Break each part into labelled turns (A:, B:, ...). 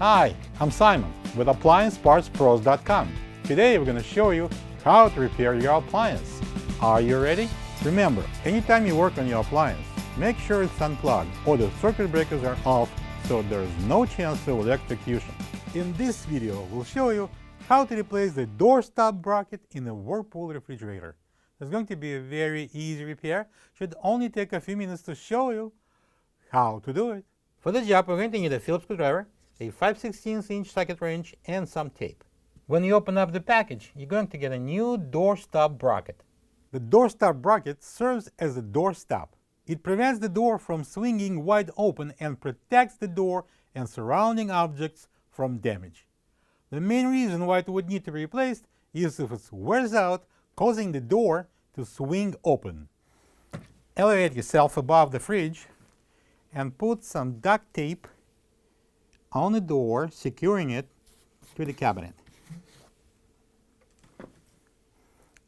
A: Hi, I'm Simon with AppliancePartsPros.com. Today we're going to show you how to repair your appliance. Are you ready? Remember, anytime you work on your appliance, make sure it's unplugged or the circuit breakers are off so there is no chance of electrocution. In this video, we'll show you how to replace the doorstop bracket in a Whirlpool refrigerator. It's going to be a very easy repair. Should only take a few minutes to show you how to do it. For this job, we're going to need a Phillips screwdriver, a 5/16" socket wrench, and some tape. When you open up the package, you're going to get a new doorstop bracket. The doorstop bracket serves as a doorstop. It prevents the door from swinging wide open and protects the door and surrounding objects from damage. The main reason why it would need to be replaced is if it wears out, causing the door to swing open. Elevate yourself above the fridge and put some duct tape on the door, securing it to the cabinet.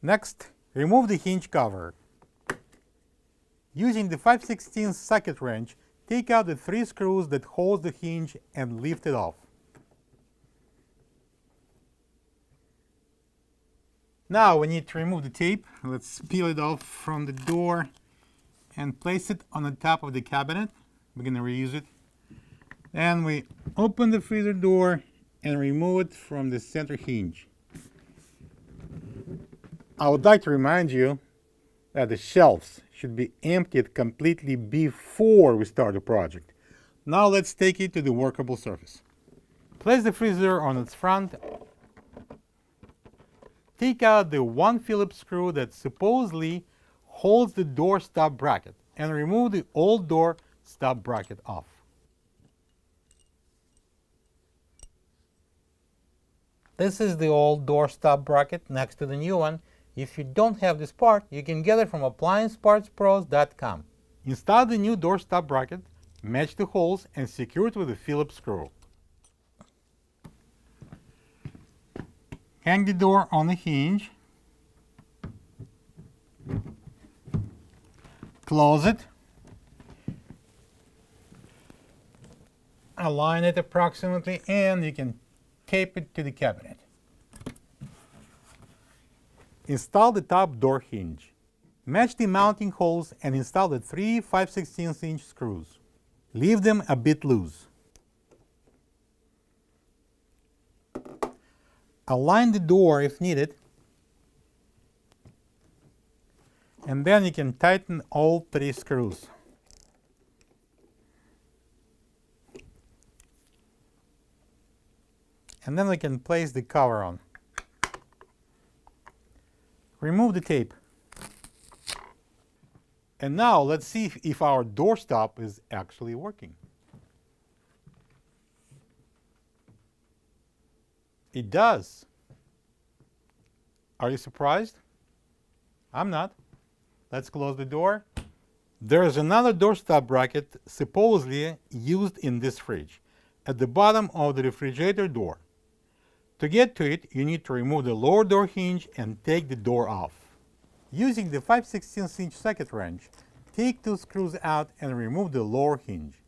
A: Next, remove the hinge cover. Using the 5/16 socket wrench, take out the 3 screws that hold the hinge and lift it off. Now we need to remove the tape. Let's peel it off from the door and place it on the top of the cabinet. We're going to reuse it. Then we open the freezer door and remove it from the center hinge. I would like to remind you that the shelves should be emptied completely before we start the project. Now let's take it to the workable surface. Place the freezer on its front. Take out the one Phillips screw that supposedly holds the door stop bracket and remove the old door stop bracket off. This is the old door stop bracket next to the new one. If you don't have this part, you can get it from AppliancePartsPros.com. Install the new door stop bracket, match the holes, and secure it with a Phillips screw. Hang the door on the hinge. Close it. Align it approximately, and you can tape it to the cabinet. Install the top door hinge. Match the mounting holes and install the 3 5/16" screws. Leave them a bit loose. Align the door if needed, and then you can tighten all 3 screws. And then we can place the cover on. Remove the tape. And now let's see if our doorstop is actually working. It does. Are you surprised? I'm not. Let's close the door. There's another doorstop bracket supposedly used in this fridge at the bottom of the refrigerator door. To get to it, you need to remove the lower door hinge and take the door off. Using the 5/16" socket wrench, take 2 screws out and remove the lower hinge.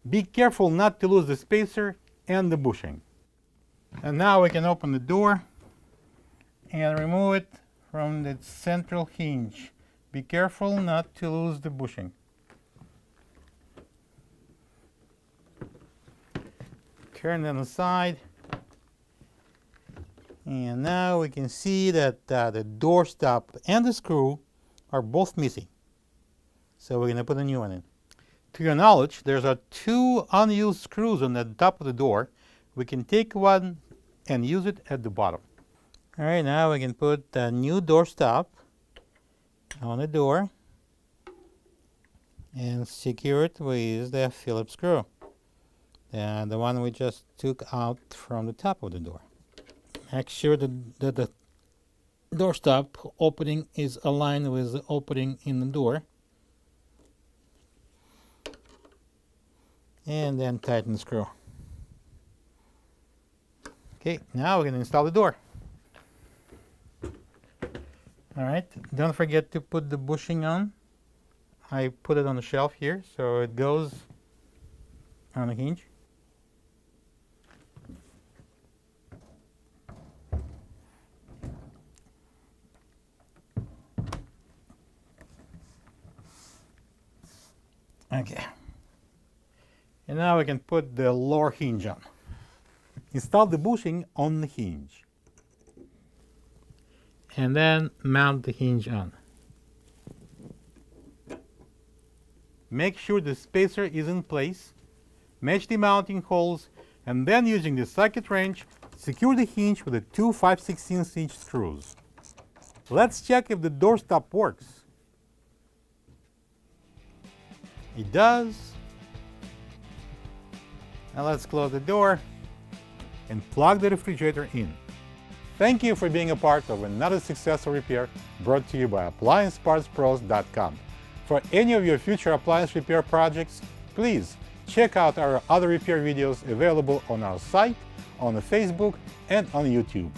A: Be careful not to lose the spacer and the bushing. And now we can open the door and remove it from the central hinge. Be careful not to lose the bushing. Turn them aside. And now we can see that the doorstop and the screw are both missing. So we're going to put a new one in. To your knowledge, there's 2 unused screws on the top of the door. We can take one and use it at the bottom. All right, now we can put the new doorstop on the door and secure it with the Phillips screw, and the one we just took out from the top of the door. Make sure that the doorstop opening is aligned with the opening in the door. And then tighten the screw. Okay, now we're going to install the door. Alright, don't forget to put the bushing on. I put it on the shelf here, so it goes on the hinge. Okay. And now we can put the lower hinge on. Install the bushing on the hinge. And then mount the hinge on. Make sure the spacer is in place. Match the mounting holes, and then using the socket wrench, secure the hinge with the two 5/16" screws. Let's check if the doorstop works. It does. Now let's close the door and plug the refrigerator in. Thank you for being a part of another successful repair brought to you by AppliancePartsPros.com. For any of your future appliance repair projects, please check out our other repair videos available on our site, on Facebook, and on YouTube.